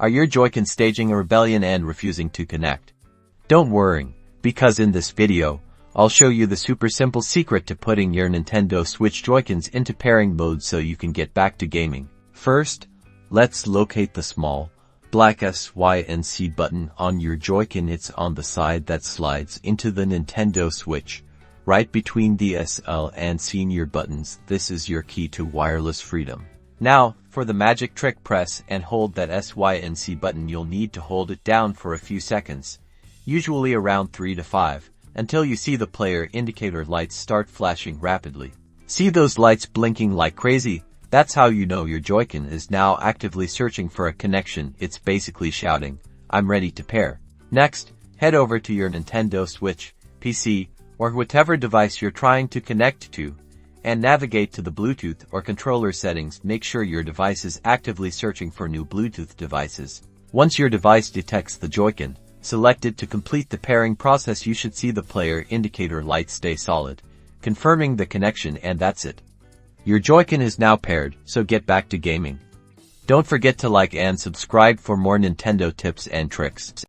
Are your Joy-Con staging a rebellion and refusing to connect? Don't worry, because in this video, I'll show you the super simple secret to putting your Nintendo Switch Joy-Cons into pairing mode so you can get back to gaming. First, let's locate the small, black S, Y, and C button on your Joy-Con. It's on the side that slides into the Nintendo Switch, right between the S, L, and C buttons. This is your key to wireless freedom. Now, for the magic trick, press and hold that S, Y, and C button. You'll need to hold it down for a few seconds, usually around 3 to 5, until you see the player indicator lights start flashing rapidly. See those lights blinking like crazy? That's how you know your Joy-Con is now actively searching for a connection. It's basically shouting, "I'm ready to pair." Next, head over to your Nintendo Switch, PC, or whatever device you're trying to connect to, and navigate to the Bluetooth or controller settings. Make sure your device is actively searching for new Bluetooth devices. Once your device detects the Joy-Con, select it to complete the pairing process. You should see the player indicator light stay solid, confirming the connection, and that's it. Your Joy-Con is now paired, so get back to gaming. Don't forget to like and subscribe for more Nintendo tips and tricks.